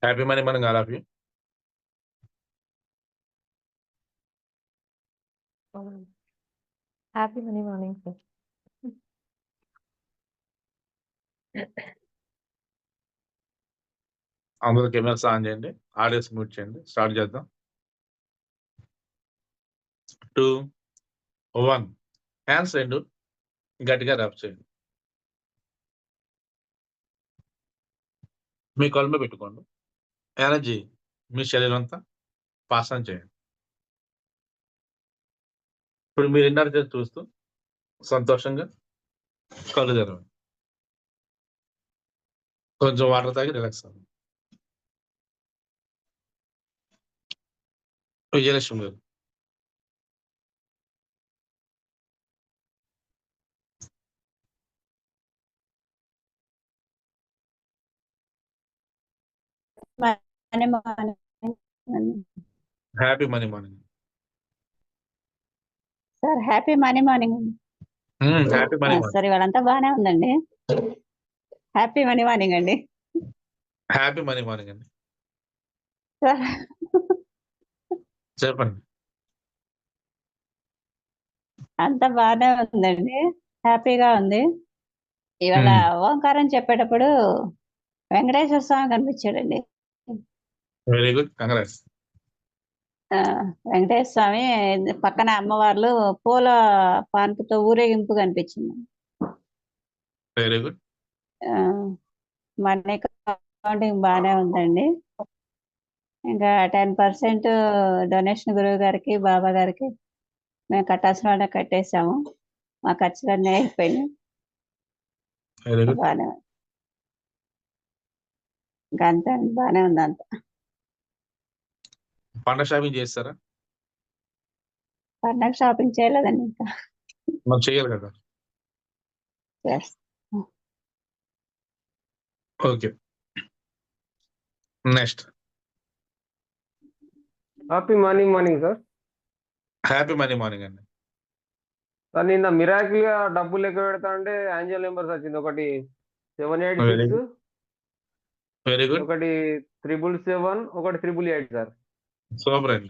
Happy money మనం all of you. Happy money morning sir. అందరూ cameras on చేయండి, audios mute చేయండి. Start చేద్దాం. 2, 1. హ్యాండ్స్ రెండు గట్టిగా రబ్ చేయండి. మీ కళ్ళు మీద పెట్టుకోండి. ఎనర్జీ మీ శరీరం అంతా పాస్ ఆన్ చేయండి. ఇప్పుడు మీరు ఇన్నర్ చూస్తూ సంతోషంగా కళ్ళు తెరవండి. కొంచెం వాటర్ తాగి రిలాక్స్ అవ్వండి. విజయలక్ష్మి గారు. Happy money morning sir. Happy money morning. Happy money sir ఇవాళంతా బాగానే ఉందండి. హ్యాపీ మనీ మార్నింగ్ అండి. హ్యాపీ మనీ మార్నింగ్ అండి. సార్ చెప్పండి. అంతా బాగానే ఉందండి, హ్యాపీగా ఉంది. ఇవాళ ఓంకారం చెప్పేటప్పుడు వెంకటేశ్వర స్వామి కనిపించాడండి. Very good, congrats. Venkateswara Swamy పక్కన అమ్మవార్లు పూల పాన్పుతో ఊరేగింపు కనిపించింది. Very good. మనీ కౌంటింగ్ బాగానే ఉందండి. ఇంకా 10% డొనేషన్ గురువు గారికి, బాబా గారికి మేము కట్టాల్సిన వాళ్ళ కట్టేసాము. మా ఖర్చులన్నీ అయిపోయినాయి. Very good. బాగానే ఉంది. ఇంకా అంతా బాగానే ఉంది. అంతా పండగ షాపింగ్ చేస్తారా? పండగ షాపింగ్ చేయలేదండి ఇంకా. మనం చేయాలి కదా. Okay, next. Happy morning sir. Happy money morning అండి. సార్ నిన్న మిరాకిల్ గా డబ్బులు లెక్క పెడతా అంటే యాంజల్ నెంబర్స్ వచ్చింది. ఒకటి 786, వెరీ గుడ్. ఒకటి 777, ఒకటి 888 సార్. సూపర్ అండి.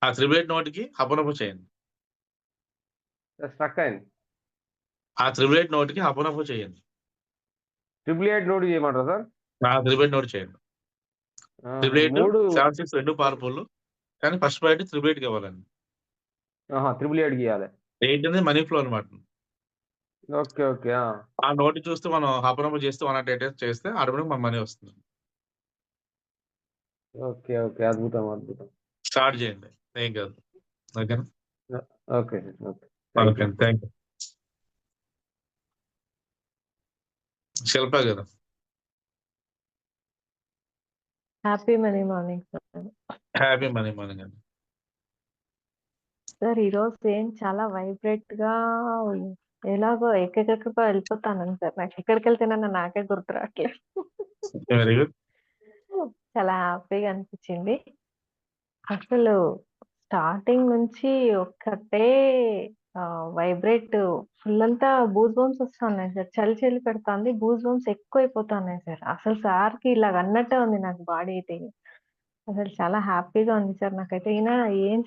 ఆ 888 నోట్కి అపనపు చేయండి. స్ట్రక్ అయింది. ఆ 888 నోట్కి అపనపు చేయండి. 888 నోట్ చేయమంటారా సార్? ఆ 888 నోట్ చేయండి. 888, 76 రెండు పార్పుల్, కానీ ఫస్ట్ ప్రయారిటీ 888 ఇవ్వాలండి. 888 గీయాలి. 8 అనేది మనీ ఫ్లో అనమాట. Okay okay. ఆ నోట్ చూస్తే మనం అపనపు చేస్తే 188 చేస్తే ఆటోమేటిక్ మన మనీ వస్తుంది. ఓకే ఓకే, అద్భుతం అద్భుతం. స్టార్ట్ చేయండి, ఏం కాదు. ఓకేనా? Okay okay, okay, thank you. Shilpa గారు. Happy money morning sir. Happy money morning అండి. సార్ ఈరోజు ఏం చాలా వైబ్రేట్ గా ఎలాగో ఎక్కడికో వెళ్ళిపోతాను సార్. నాకు ఎక్కడికి వెళ్తేనన్నా నాకే గుర్తు రావట్లేదు. Very good. చాలా హ్యాపీగా అనిపించింది. అసలు స్టార్టింగ్ నుంచి ఒక్కటే వైబ్రేట్ ఫుల్ అంతా బూజ్ బంప్స్ వస్తున్నాయి సార్. చలి చలి పెడుతుంది, బూజ్ బంప్స్ ఎక్కువ అయిపోతున్నాయి సార్. అసలు సార్కి ఇలా అన్నట్టే ఉంది నాకు బాడీ అయితే. అసలు చాలా హ్యాపీగా ఉంది సార్. నాకైతే ఈయన ఏం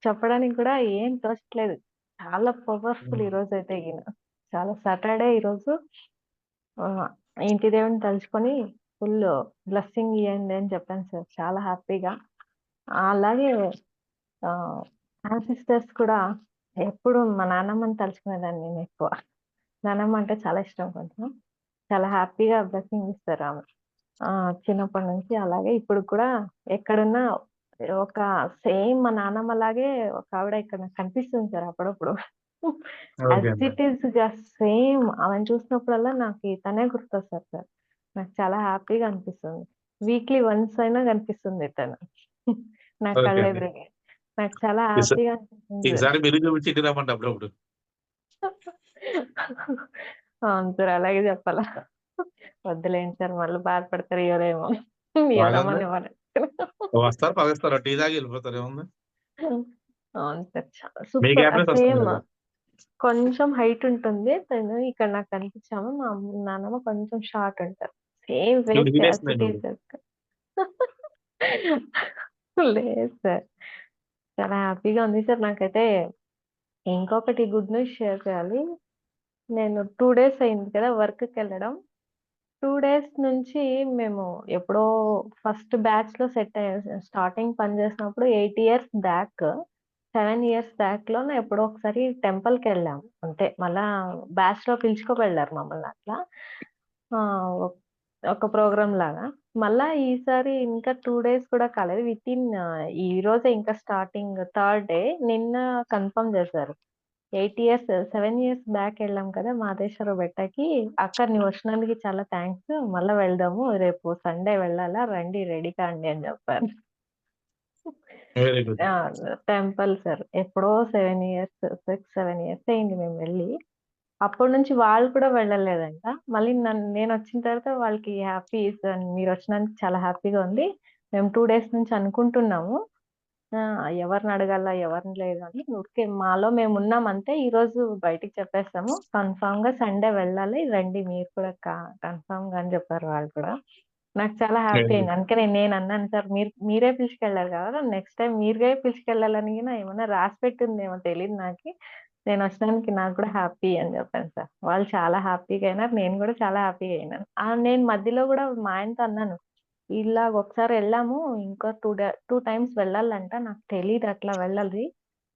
చెప్పడానికి కూడా ఏం తోచట్లేదు. చాలా పవర్ఫుల్ ఈ రోజు అయితే ఈయన. చాలా సాటర్డే ఈరోజు ఇంటి దేవుని తలుచుకొని ఫుల్ బ్లెస్సింగ్ ఇవ్వండి అని చెప్పాను సార్. చాలా హ్యాపీగా. అలాగే సిస్టర్స్ కూడా ఎప్పుడు మా నాన్నమ్మని తలుచుకునేదాన్ని నేను ఎక్కువ. నాన్నమ్మ అంటే చాలా ఇష్టం కొంచెం. చాలా హ్యాపీగా బ్లెస్సింగ్ ఇస్తారు ఆమె చిన్నప్పటి నుంచి. అలాగే ఇప్పుడు కూడా ఎక్కడున్నా ఒక సేమ్ మా నాన్నమ్మ లాగే ఒక ఆవిడ ఇక్కడ నాకు కనిపిస్తుంది సార్ అప్పుడప్పుడు. యాజ్ ఇట్ ఈస్ సేమ్ ఆమెను చూసినప్పుడల్లా నాకు తనే గుర్తొస్తారు సార్. నాకు చాలా హ్యాపీగా అనిపిస్తుంది. వీక్లీ వన్స్ అయినా కనిపిస్తుంది తను నా కళ్ళ ఎదురుగా. నాకు చాలా హ్యాపీగా అనిపిస్తుంది. అప్పుడప్పుడు అవును సార్, అలాగే చెప్పాలా? వద్దులేండి సార్, మళ్ళీ బాధపడతారు ఎవరేమో. వస్తారు, పగస్తారు, టీ తాగి వెళ్ళిపోతారు. ఏముంది? అవును సార్, చాలా సూపర్. సేమ్ కొంచెం హైట్ ఉంటుంది తను. ఇక్కడ నాకు కనిపించాము. మా నాన్నమ్మ కొంచెం షార్ట్ ఉంటారు. సేమ్ ఫేస్ దిగిలేస్తున్నాయి యాసిటీ నువ్వు. సార్. లేదు సార్. చాలా హ్యాపీగా ఉంది సార్. నాకైతే ఇంకొకటి గుడ్ న్యూస్ షేర్ చేయాలి. నేను 2 డేస్ అయింది కదా వర్క్‌కెళ్ళడం. 2 డేస్ నుంచి మేము ఎప్పుడో ఫస్ట్ బ్యాచ్‌లో సెట్ అయ్యాం. స్టార్టింగ్ పని చేసినప్పుడు 8 ఇయర్స్ బ్యాక్, 7 ఇయర్స్ బ్యాక్‌లోనే ఎప్పుడో ఒకసారి టెంపుల్‌కెళ్ళాం. అంతే. మళ్ళా బ్యాచ్‌లో పిలుచుకోబెళ్లారు మమ్మల్ని అట్లా. ఒక్ ఒక ప్రోగ్రామ్ లాగా. మళ్ళా ఈసారి ఇంకా 2 డేస్ కూడా కాలేదు. ఈరోజే ఇంకా స్టార్టింగ్ థర్డ్ డే నిన్న కన్ఫర్మ్ చేశారు. 7 ఇయర్స్ బ్యాక్ ఎళ్ళాం కదా! మాదేశ్వర బెట్టకి. "అక్క నువ్వు వచ్చినందుకు చాలా థాంక్స్. మళ్ళా వెళ్దాము. రేపు సండే వెళ్ళాలా రండి రెడీ కాండి" అని చెప్పారు. Very good. ఆ! Temple sir. ఎప్పుడో 7 ఇయర్స్, 6, 7 ఇయర్స్ అయింది మేము వెళ్ళి. అప్పటి నుంచి వాళ్ళు కూడా వెళ్ళలేదంట. మళ్ళీ నేనొచ్చిన తర్వాత వాళ్ళకి హ్యాపీ సార్ మీరొచ్చినందుకు చాలా హ్యాపీగా ఉంది. మేము 2 డేస్ నుంచి అనుకుంటున్నాము. ఎవరిని అడగాలా, ఎవరిని లేదు అని. ఊరికే మాలో మేమున్నాం అంతే. ఈరోజు బయటికి చెప్పేసాము. కన్ఫర్మ్‌గా సండే వెళ్ళాలి. రండి మీరు కూడా కన్ఫర్మ్‌గా అని చెప్పారు వాళ్ళు కూడా. నాకు చాలా హ్యాపీ వెరీ అయింది. గుడ్. అందుకే నేనన్నాను సార్ మీరే పిలుచుకెళ్లారు కదా! నెక్స్ట్ టైమ్ మీరే పిలుచుకెళ్ళాలని గిన ఏమన్నా రాసి పెట్టిందేమో తెలీదు నాకి. నేనొచ్చినందుకు నాకు కూడా హ్యాపీ అని చెప్పాను సార్. వాళ్ళు చాలా హ్యాపీగా అయినారు. నేను కూడా చాలా హ్యాపీగా అయినాను. నేను మధ్యలో కూడా మా ఆయనతో అన్నాను. ఇలాగ ఒకసారి ఎళ్ళాము. ఇంకా 2 టైమ్స్ వెళ్ళాలంట. నాకు తెలీదు అట్లా వెళ్ళాలి.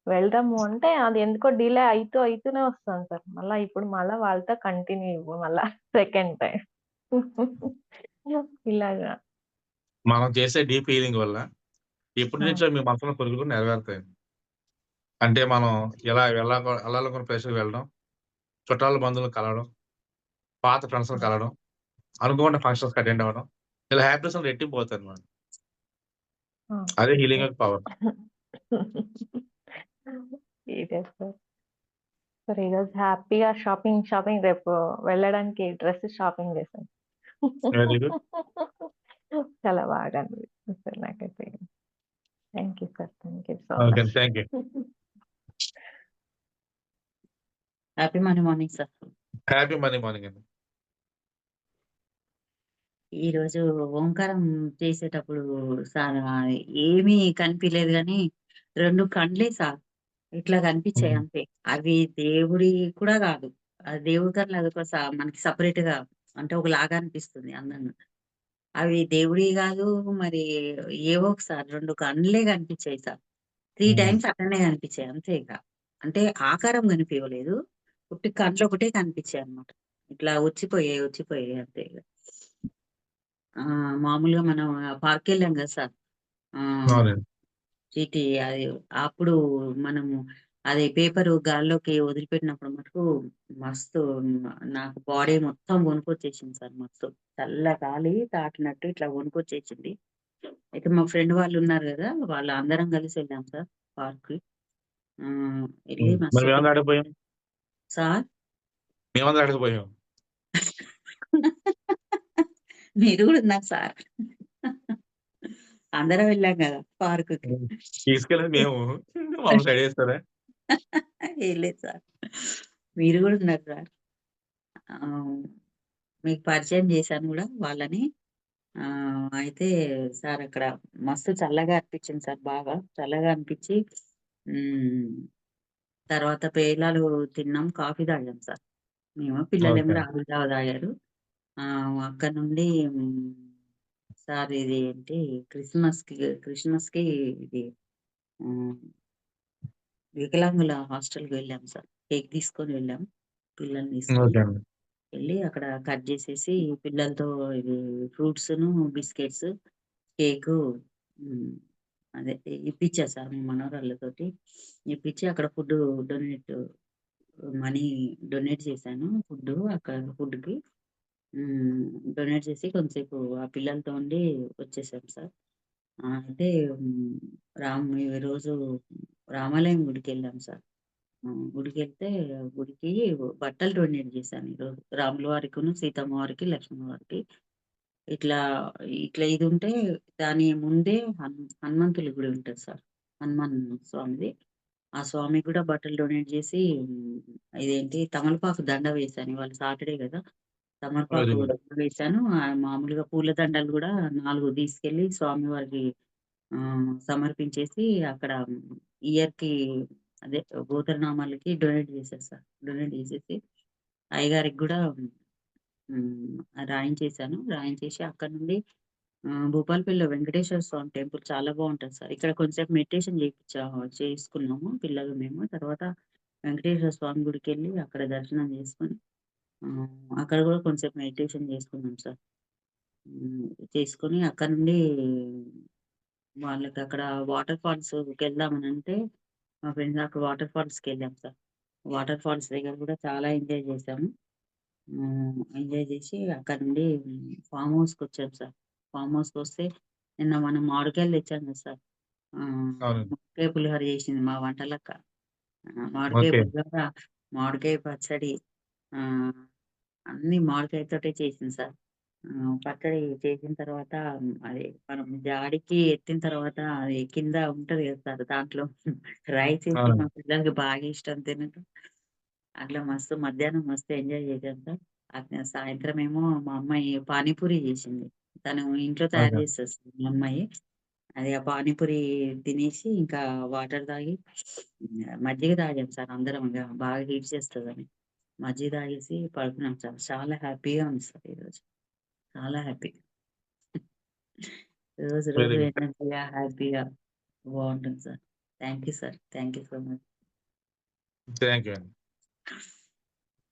వెళ్దాము అంటే అది ఎందుకో డిలే అయితూనే వస్తుంది సార్. ఇప్పుడు వాళ్ళతో కంటిన్యూ మళ్ళా సెకండ్ టైమ్. ఇలాగా. మనం చేసే డీప్ హీలింగ్ వల్ల ఎప్పటి ఆ! నుంచో మీ మనసులో కోరికలు కూడా నెరవేరుతాయి. అంటే మనం ఇలా వెళ్ళాలనుకున్న ప్లేస్‌కి వెళ్ళడం, చుట్టాల బంధువులను కలవడం, పాత ఫ్రెండ్స్‌ని హ్మ్. కలవడం, అనుకోకుండా ఫంక్షన్స్‌కి అటెండ్ అవ్వడం. ఇలా హ్యాపీనెస్ రెట్టింపు అవుతాయన్నమాట. ఆ! అదే హీలింగ్ ఓకే. యొక్క పవర్. ఇదే సార్. సార్ ఈరోజు హ్యాపీగా షాపింగ్ రేపు వెళ్ళడానికి డ్రెస్ షాపింగ్ చేశాను. Very good. చాలా బాగా అనిపిస్తుంది సార్ నాకైతే. Thank you sir. Thank you so okay. Much. Thank you. Happy morning sir. Happy morning అండి. ఈరోజు ఓంకారం చేసేటప్పుడు సార్ ఏమీ కనిపియలేదు గానీ 2 కండ్లే సార్ ఇట్లా కనిపించాయి హ్మ్. అంతే. అవి దేవుడి కూడా కాదు. దేవుడి కన్నా అదొక మనకి సెపరేట్‌గా అంటే ఒకలాగా అనిపిస్తుంది అందంగా. అవి దేవుడియి కాదు మరి ఏవో ఒకసారి 2 కండ్లే కనిపించాయి సార్. 3 హ్మ్. టైమ్స్ అట్లనే కనిపించాయి అంతే ఇక. అంటే ఆకారం కనిపియలేదు. ఉట్టి కండ్లొకటే కనిపించాయన్నమాట. ఇట్లా వచ్చిపోయాయి అంతే ఇగ. మామూలుగా మనం పార్క్‌కెళ్ళాం కదా సార్. ఆహ్, అవునండి. చీటీ అది అప్పుడు మనము అది పేపరు గాల్లోకి వదిలిపెట్టినప్పుడు మటుకు మస్తు నాకు బాడీ మొత్తం వణుకొచ్చేసింది సార్ మస్తు. చల్ల గాలి తాకినట్టు ఇట్లా వణుకొచ్చేసింది. అయితే మా ఫ్రెండ్ వాళ్ళున్నారు గదా! వాళ్ళందరం కలిసి ఎళ్ళాం సార్ పార్క్‌కి. ఎళ్లి మరి మస్తు మేమందరం ఆడకపోయాం. సార్ మేమందరం ఆడకపోయాం. మీరు గూడా ఉన్నారు సార్. అందరం వెళ్ళాం గదా! పార్కుకి. హ్మ్. తీసుకెళ్ళింది మేము. మమ్మల్ని సైడ్ చేస్తారా? ఏం లేదు సార్. మీరు గూడా ఉన్నారు సార్. ఆహ్, మీకు పరిచయం చేశాను గూడా వాళ్ళని. అయితే సార్ అక్కడ మస్తు చల్లగా అనిపించింది సార్ బాగా. చల్లగా అనిపించి హ్మ్. తర్వాత పేలాలు తిన్నాం, కాఫీ తాగాం సార్. మేము పిల్లలేమో ఓకే. రాగి జావ తాగారు. అక్కడి నుండి సార్ ఇది ఏంటి క్రిస్మస్‌కి ఇది హ్మ్. వికలాంగుల హాస్టల్‌కి వెళ్ళాం సార్. కేక్ తీసుకొని వెళ్ళాం. పిల్లల్ని తీసుకొని. ఓకే అండి. వెళ్ళి అక్కడ కట్ చేసేసి పిల్లలతో ఇది ఫ్రూట్స్‌ను, బిస్కెట్స్, కేకు హ్మ్. అదే ఇప్పిచ్చా సార్ మా మనవరాళ్ళతోటి. ఇప్పిచ్చి అక్కడ డొనేట్ మనీ డొనేట్ చేశాను. అక్కడ ఫుడ్‌కి. హ్మ్. డొనేట్ చేసి కొంతసేపు ఆ పిల్లలతో ఉండి వచ్చేసాం సార్. అయితే హ్మ్. ఈరోజు రామాలయం గుడికెళ్ళాం సార్. గుడికెళ్తే గుడికి బట్టలు డొనేట్ చేశాను ఈరోజు. రాముల వారికిను, సీతమ్మ వారికి, లక్ష్మణ వారికి. ఇట్లా, ఇది ఉంటే దాని ముందే హనుమంతుల గుడి ఉంటది సార్. హనుమాన్ స్వామిది. ఆ స్వామికి కూడా బట్టలు డొనేట్ చేసి ఇదేంటి తమలపాకు దండ వేశాను. ఇవాళ సాటర్‌డే గదా! తమలపాకు వెరీ గుడ్. డబ్బులు వేశాను. మామూలుగా పూల దండలు కూడా 4 తీసుకెళ్ళి స్వామివారికి సమర్పించేసి అక్కడ ఇయర్‌కి అదే గోత్రనామాలకి డొనేట్ చేసేసా. డొనేట్ చేసేసి అయ్యగారికి గూడా హ్మ్. రాయించేశాను. రాయించేసి అక్కడి నుండి భూపాలపల్లిలో వెంకటేశ్వర స్వామి టెంపుల్ చాలా బావుంటది సార్. ఇక్కడ కొంచెంసేపు మెడిటేషన్ చేసుకున్నాము పిల్లలు మేము. తర్వాత వెంకటేశ్వర స్వామి గుడికెళ్ళి అక్కడ దర్శనం చేసుకొని అక్కడ గూడా కొంచెంసేపు మెడిటేషన్ చేసుకున్నాం సార్. చేసుకొని అక్కడి నుండి వాళ్ళకి అక్కడ వాటర్ ఫాల్స్‌కెళ్దామనంటే మా ఫ్రెండ్స్ అక్కడ వాటర్ ఫాల్స్‌కెళ్ళాం సార్. వాటర్ ఫాల్స్ దగ్గర గూడా చాలా ఎంజాయ్ చేశాము. ఎంజాయ్ చేసి అక్కడి నుండి ఫార్మ్ హౌస్‌కొచ్చాం సార్. ఫార్మ్ హౌస్‌కొస్తే నిన్న మనం మామిడికాయలు తెచ్చాం కదా సార్. అవునండి. మామిడికాయ పులిహోర చేసింది మా వంటలక్క. మామిడికాయ ఓకే. పులిహోర, మామిడికాయ పచ్చడి ఆహ్, అన్నీ మామిడికాయతోటే చేసింది సార్. పచ్చడి చేసిన తర్వాత అది మనం జాడికి ఎత్తిన తర్వాత అది కింద ఉంటది కదా సార్ దాంట్లో రైస్ ఏసి మా అవునండి. పిల్లలకి బాగా ఇష్టం తినటం. అట్లా మస్తు మధ్యాహ్నం మస్తు ఎంజాయ్ చేశాం సార్. సాయంత్రమేమో మా అమ్మాయి పానీపూరి చేసింది. తను ఇంట్లో తయారు ఓకే. చేస్తది సార్ మా అమ్మాయి. అది ఆ పానీపూరి తినేసి ఇంకా వాటర్ తాగి మజ్జిగ తాగాం సార్ అందరం ఇగ బాగా హీట్ చేస్తదని. మజ్జిగ తాగేసి పడుకున్నాం సార్. చాలా హ్యాపీగా ఉంది సార్ ఈరోజు. చాలా హ్యాపీ. రోజు వెరీ రోజు గుడ్. ఎనర్జీగా, హ్యాపీగా బావుంటుంది sir. Thank you sir. Thank you so much. Thank you అండి.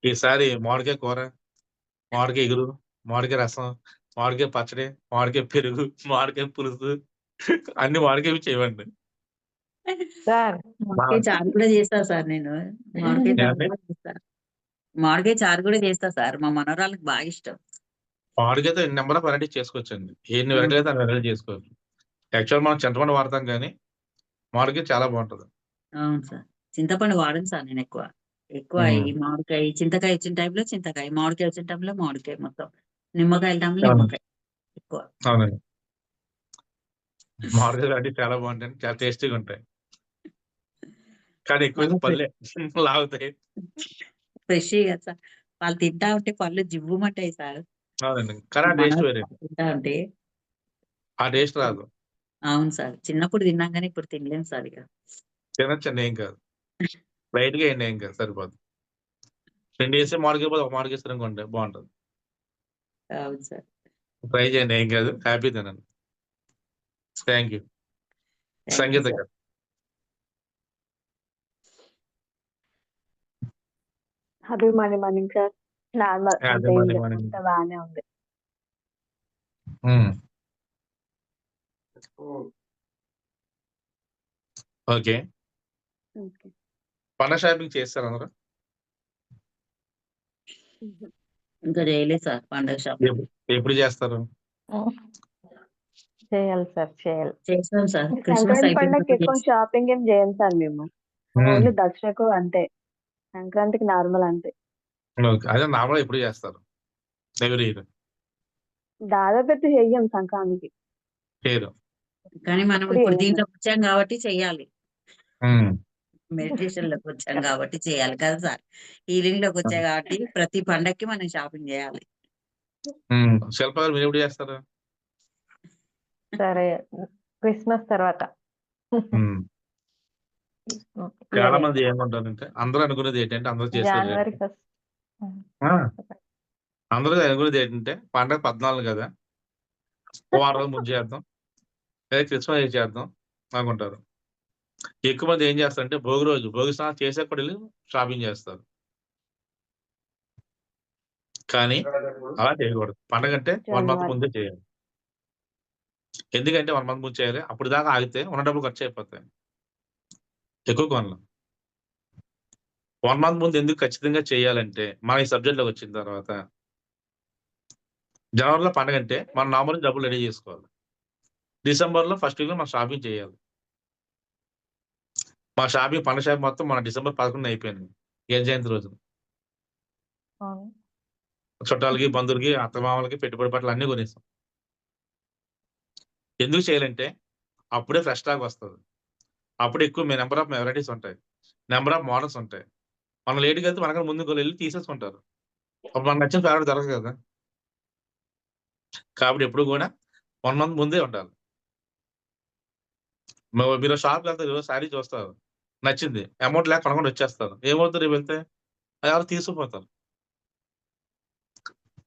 ఈసారి మామిడికాయ కూర, మామిడికాయ ఇగురు, మామిడికాయ రసం, మామిడికాయ పచ్చడి, మామిడికాయ పెరుగు, మామిడికాయ పులుసు అన్ని మామిడికాయవి చేయమండి. సార్ మామిడికాయ చారు కూడా చేస్తా సార్ నేను. మామిడికాయ చారు ఏవండి? కూడా చేస్తా. మామిడికాయ చారు కూడా చేస్తా సార్. మా మనవరాళ్ళకి బాగా ఇష్టం. మామిడికాయతో ఎన్ని నంబర్ ఆఫ్ వెరైటీస్ చేసుకోవచ్చండి. ఎన్ని ఆ! వెరైటీలు అయితే అన్ని వెరైటీలు చేసుకోవచ్చు. యాక్చువల్ మనం చింతపండు వాడతాం గానీ, మామిడికాయ చాలా బావుంటది. అవును సార్. చింతపండు వాడను సార్ నేనెక్కువ. ఎక్కువ హ్మ్. ఈ మామిడికాయ, చింతకాయ వచ్చిన టైంలో చింతకాయ, మామిడికాయ వచ్చిన టైంలో మామిడికాయ మొత్తం. నిమ్మకాయల టైంలో అవును. నిమ్మకాయ ఎక్కువ. అవునండి. మామిడికాయ లాంటివి చాలా బావుంటాయండి. చాలా టేస్టీగా ఉంటాయి. కానీ ఎక్కువైతే మళ్ళా పళ్ళే లాగుతాయి. ఫ్రెష్‌గా సార్. వాళ్ళు తింటా ఉంటే పళ్ళు జివ్వుమంటాయి సార్. అవునండి. కానీ మా ఆ టేస్ట్ మనవరాలు వేరండి. తింటా ఉంటే. ఆ టేస్ట్ రాదు. అవును సార్. చిన్నప్పుడు తిన్నాం గానీ ఇప్పుడు తినలేం సార్ ఇగ. తినొచ్చండి ఏం కాదు. లైట్‌గా ఎయండి ఏం కాదు సరిపోద్ది. 2 ఏసి మామిడికాయ బదులు ఒక మామిడికాయ ఏసారనుకోండి బావుంటది. అవును సార్. ట్రై చేయండి ఏం కాదు. హ్యాపీ తినండి. Thank you. Thank you Sangeetha sir. గారు. Happy morning sir. Normal happy అంతే ఏం మార్నింగ్ లేదు. మార్నింగ్. అంతా బానే ఉంది. హ్మ్. ఓకే. ఓకే. పండగ షాపింగ్ చేసేసారా అందరూ? హుహు. ఇంకా చేయలేదు సార్ పండగ షాపింగ్. ఎప్పుడు ఎప్పుడు చేస్తారు? చేయాలి సార్ చేయాలి. చేసాం సార్. క్రిస్మస్ సంక్రాంతి అయిపోయిన పండగకి తర్వాత ఎక్కువ చేస్తాం. షాపింగ్ ఏం చేయం సార్ మేము. హ్మ్. ఓన్లీ దసరాకు అంతే. సంక్రాంతికి నార్మల్ అంతే. ఓకే. అదే నార్మల్‌గా ఎప్పుడు చేస్తారు? ఎవ్రీ ఇయర్ దాదాపు అయితే చెయ్యం సంక్రాంతికి. చేయరు. కానీ మనం ఎప్పుడు ఇప్పుడు చెయ్యం మేము. దీంట్లోకి వచ్చాం కాబట్టి చెయ్యాలి. హ్మ్. మెడిటేషన్‌లోకి వచ్చాం కాబట్టి చేయాలి కదా సార్. హీలింగ్‌లోకి వచ్చా కాబట్టి ప్రతి పండక్కి మనం షాపింగ్ చేయాలి. హ్మ్. శిల్ప గారు మీరెప్పుడు చేస్తారు? సరే క్రిస్మస్ తర్వాత. హ్మ్. ఇయర్ చాలా ఎండ్. మంది ఏమనుకుంటారంటే అందరూ అనుకునేది ఏంటంటే అందరూ చేసేది జనవరి ఫస్ట్. ఆ! అందరూ అనుకునేది ఏంటంటే పండగ 14 కదా! ఓ వారం రోజులు ముందు చేద్దాం. లేదా క్రిస్మస్ చేద్దాం అనుకుంటారు. ఎక్కువ మంది ఏం చేస్తారంటే భోగి రోజు భోగి స్నానం చేసాక కూడా ఎళ్లి షాపింగ్ చేస్తారు. కానీ అలా చేయకూడదు. పండగంటే 1 మంత్ జనవరి. ముందే చేయాలి. ఎందుకంటే 1 మంత్ ముందు చేయాలి. అప్పటి దాకా ఆగితే ఉన్న డబ్బులు ఖర్చయిపోతాయి. ఎక్కువ కొనలేం. 1 మంత్ ముందు ఎందుకు ఖచ్చితంగా చేయాలంటే, మన ఈ సబ్జెక్ట్‌లోకొచ్చిన తర్వాత జనవరిలో పండగంటే మనం నార్మల్‌గా డబ్బులు రెడీ చేసుకోవాలి. డిసెంబర్‌లో ఫస్ట్ వీక్‌లో మనం షాపింగ్ చేయాలి. మా షాపింగ్ పండగ షాపింగ్ మొత్తం మన డిసెంబర్ 11 అయిపోయింది. ఏ జయంతి రోజు. అవును. చుట్టాలకి, బంధువులకి, అత్తమామలకి పెట్టుబడి బట్టలు అన్నీ కొనేసాం. ఎందుకు చేయాలంటే అప్పుడే ఫ్రెష్ స్టాక్ వస్తది. అప్పుడు ఎక్కువ నంబర్ ఆఫ్ వెరైటీస్ ఉంటాయి. నంబర్ ఆఫ్ మోడల్స్ ఉంటాయి. మనం లేట్‌గా ఎళ్తే మనకన్నా ముందుకు ఎళ్లి తీసేసుకుంటారు. అప్పుడు మనకు నచ్చిన ఫేవరెట్ దొరకదు కదా. కాబట్టి ఎప్పుడు కూడా 1 మంత్ ముందే ఉండాలి. మీరు షాప్‌కి వెళ్తారు, శారీ చూస్తారు. నచ్చింది. అమౌంట్ లేక కొనకుండా వచ్చేస్తారు. ఏమవుతుంది రేపు వెళ్తే? అది ఎవరో తీసుకుపోతారు.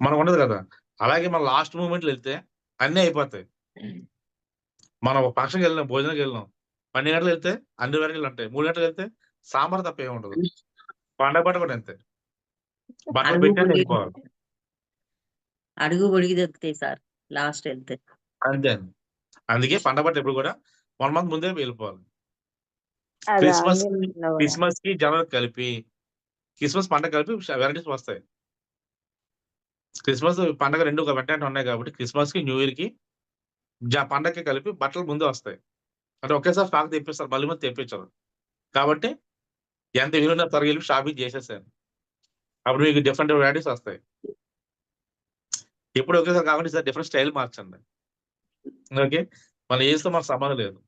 మనకు ఉండదు కదా. అలాగే మనం లాస్ట్ మూమెంట్‌లో వెళ్తే అన్నీ అయిపోతాయి. మనం ఒక ఫంక్షన్‌కి వెళ్ళినాం, భోజనానికి వెళ్ళినాం. 12 గంటలకు వెళ్తే అన్ని వెరైటీలు ఉంటాయి. 3 గంటలకు వెళ్తే సాంబార్ తప్ప ఏమి ఉండదు. పండగ పూట కూడా అంతే. బట్టలు అడుగు పెట్టేసి పొడిగి వెళ్ళిపోవాలి. అడుగు పొడిగి దొరుకుతాయి సార్ లాస్ట్ వెళ్తే. అంతే అండి. అందుకే పండగ బట్టలు ఎప్పుడు కూడా 1 మంత్ ముందే వెళ్ళిపోవాలి. అది క్రిస్మస్‌కి ఆంగ్లంలో కూడా. క్రిస్మస్‌కి జనవరికి కలిపి క్రిస్మస్ పండగ కలిపి వెరైటీస్ వస్తాయి. క్రిస్మస్ పండగ 2 ఒక వెంటనే ఉన్నాయి కాబట్టి క్రిస్మస్‌కి, న్యూ ఇయర్‌కి పండగకి కలిపి బట్టలు ముందే వస్తాయి. అంటే ఒకేసారి స్టాక్ తెప్పిస్తారు. మళ్ళీ మళ్ళీ తెప్పించరు. కాబట్టి ఎంత వీలున్నా త్వరగా వెళ్ళి షాపింగ్ చేసేసాను. అప్పుడు మీకు డిఫరెంట్ వెరైటీస్ వస్తాయి. ఎప్పుడు ఒకేసారి కాకుండా ఈసారి డిఫరెంట్ స్టైల్ మార్చండి. ఓకే. మన ఏజ్‌తో మనకు సంబంధం లేదు.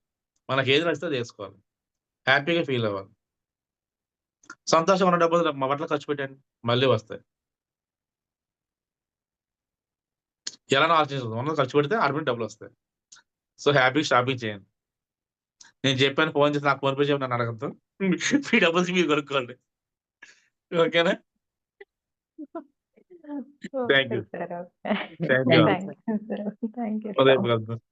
మనకి ఏది నచ్చితే అది ఏసుకోవాలి. హ్యాపీగా ఫీల్ అవ్వాలి. సంతోషంగా ఉన్న డబ్బులు మా బట్టలు ఖర్చు పెట్టండి. మళ్ళీ వస్తాయి. ఎలానో ఆలోచించదు. ఉన్నది ఖర్చు పెడితే ఆటోమేటిక్ డబ్బులొస్తాయి. సో, హ్యాపీగా షాపింగ్ చేయండి. నేను చెప్పాను ఫోన్ చేసి నాకు ఫోన్ పే చేయమని నన్ను అడగొద్దు. మీ డబ్బులకి మీరు కొనుక్కోండి. ఓకేనా? Thank okay you. Sir. Okay. Thank you. Thank you thank sir. You sir. Thank you so హృదయపూర్వకంగా. మచ్.